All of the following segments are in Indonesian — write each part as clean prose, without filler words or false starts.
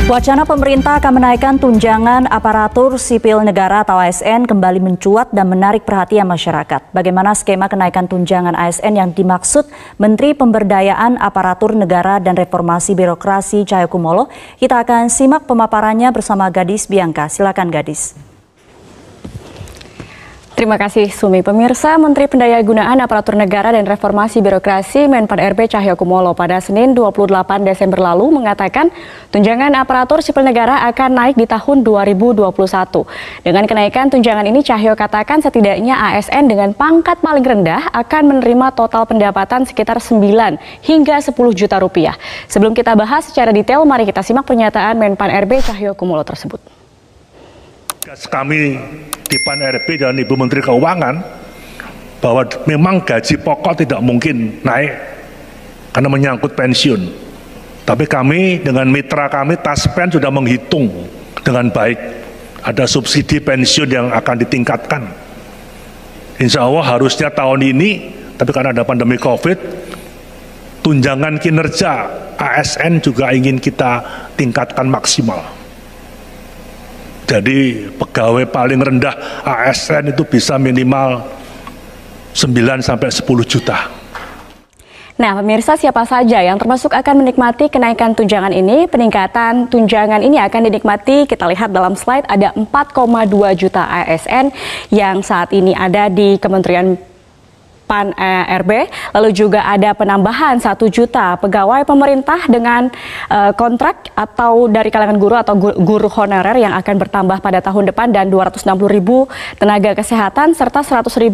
Wacana pemerintah akan menaikkan tunjangan aparatur sipil negara atau ASN kembali mencuat dan menarik perhatian masyarakat. Bagaimana skema kenaikan tunjangan ASN yang dimaksud Menteri Pemberdayaan Aparatur Negara dan Reformasi Birokrasi Cahyokumolo? Kita akan simak pemaparannya bersama Gadis Bianca. Silakan Gadis. Terima kasih Sumi. Pemirsa, Menteri Pendayagunaan Aparatur Negara dan Reformasi Birokrasi Menpan RB Cahyokumolo pada Senin 28 Desember lalu mengatakan tunjangan aparatur sipil negara akan naik di tahun 2021. Dengan kenaikan tunjangan ini, Cahyo katakan setidaknya ASN dengan pangkat paling rendah akan menerima total pendapatan sekitar 9 hingga 10 juta rupiah. Sebelum kita bahas secara detail, mari kita simak pernyataan Menpan RB Cahyokumolo tersebut. Kami di PAN RB dan Ibu Menteri Keuangan bahwa memang gaji pokok tidak mungkin naik karena menyangkut pensiun. Tapi kami dengan mitra kami Taspen sudah menghitung dengan baik, ada subsidi pensiun yang akan ditingkatkan. Insya Allah harusnya tahun ini, tapi karena ada pandemi COVID, tunjangan kinerja ASN juga ingin kita tingkatkan maksimal. Jadi pegawai paling rendah ASN itu bisa minimal 9 sampai 10 juta. Nah, pemirsa, siapa saja yang termasuk akan menikmati kenaikan tunjangan ini? Peningkatan tunjangan ini akan dinikmati, kita lihat dalam slide, ada 4,2 juta ASN yang saat ini ada di Kementerian PAN RB, lalu juga ada penambahan 1 juta pegawai pemerintah dengan kontrak atau dari kalangan guru atau guru honorer yang akan bertambah pada tahun depan, dan 260.000 tenaga kesehatan serta 100.000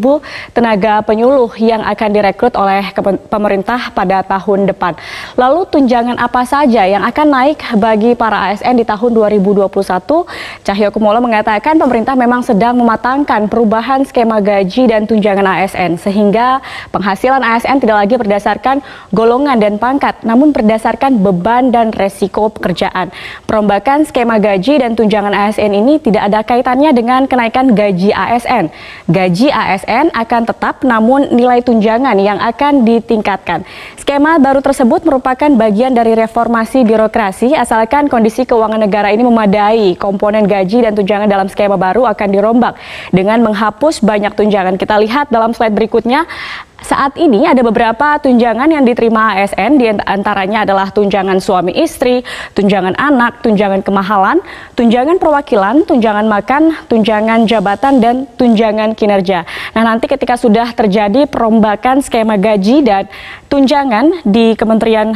tenaga penyuluh yang akan direkrut oleh pemerintah pada tahun depan. Lalu tunjangan apa saja yang akan naik bagi para ASN di tahun 2021? Cahyokumolo mengatakan pemerintah memang sedang mematangkan perubahan skema gaji dan tunjangan ASN sehingga penghasilan ASN tidak lagi berdasarkan golongan dan pangkat, namun berdasarkan beban dan resiko pekerjaan. Perombakan skema gaji dan tunjangan ASN ini tidak ada kaitannya dengan kenaikan gaji ASN. Gaji ASN akan tetap, namun nilai tunjangan yang akan ditingkatkan. Skema baru tersebut merupakan bagian dari reformasi birokrasi, asalkan kondisi keuangan negara ini memadai. Komponen gaji dan tunjangan dalam skema baru akan dirombak dengan menghapus banyak tunjangan. Kita lihat dalam slide berikutnya. Saat ini ada beberapa tunjangan yang diterima ASN, di antaranya adalah tunjangan suami istri, tunjangan anak, tunjangan kemahalan, tunjangan perwakilan, tunjangan makan, tunjangan jabatan, dan tunjangan kinerja. Nah, nanti ketika sudah terjadi perombakan skema gaji dan tunjangan di Kementerian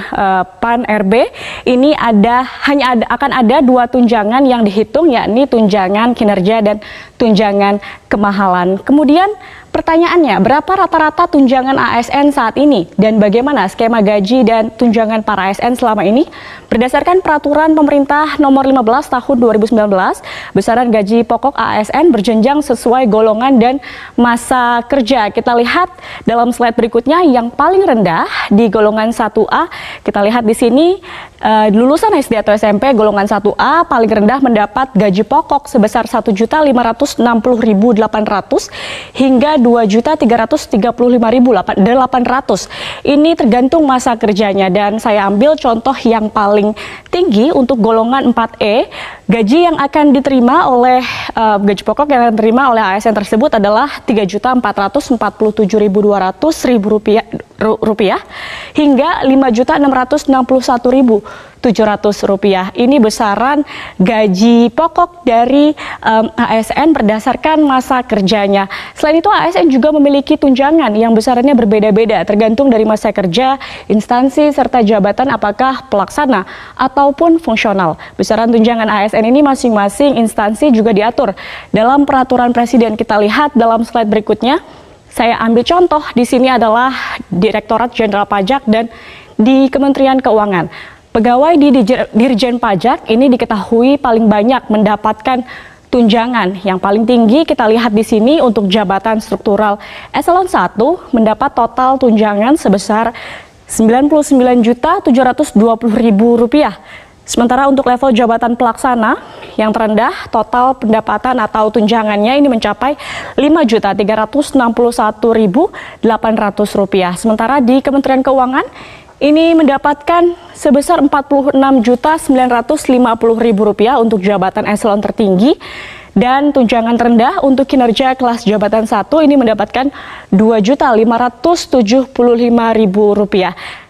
PAN RB, ini akan ada 2 tunjangan yang dihitung, yakni tunjangan kinerja dan tunjangan kemahalan. Kemudian pertanyaannya, berapa rata-rata tunjangan ASN saat ini dan bagaimana skema gaji dan tunjangan para ASN selama ini? Berdasarkan peraturan pemerintah nomor 15 tahun 2019, besaran gaji pokok ASN berjenjang sesuai golongan dan masa kerja. Kita lihat dalam slide berikutnya, yang paling rendah di golongan 1A, kita lihat di sini lulusan SD atau SMP golongan 1A paling rendah mendapat gaji pokok sebesar 1.560.800 hingga 2.335.800. Ini tergantung masa kerjanya, dan saya ambil contoh yang paling tinggi untuk golongan 4E. Gaji yang akan diterima oleh gaji pokok yang akan diterima oleh ASN tersebut adalah Rp3.447.200.000 hingga Rp5.661.700. Ini besaran gaji pokok dari ASN berdasarkan masa kerjanya. Selain itu, ASN juga memiliki tunjangan yang besarannya berbeda-beda tergantung dari masa kerja, instansi, serta jabatan apakah pelaksana ataupun fungsional. Besaran tunjangan ASN ini masing-masing instansi juga diatur dalam peraturan presiden. Kita lihat dalam slide berikutnya. Saya ambil contoh di sini adalah Direktorat Jenderal Pajak dan di Kementerian Keuangan. Pegawai di Dirjen Pajak ini diketahui paling banyak mendapatkan tunjangan. Yang paling tinggi kita lihat di sini untuk jabatan struktural eselon 1 mendapat total tunjangan sebesar Rp99.720.000. Sementara untuk level jabatan pelaksana yang terendah, total pendapatan atau tunjangannya ini mencapai Rp5.361.800. Sementara di Kementerian Keuangan ini mendapatkan sebesar Rp46.950.000 untuk jabatan eselon tertinggi, dan tunjangan terendah untuk kinerja kelas jabatan 1 ini mendapatkan Rp2.575.000.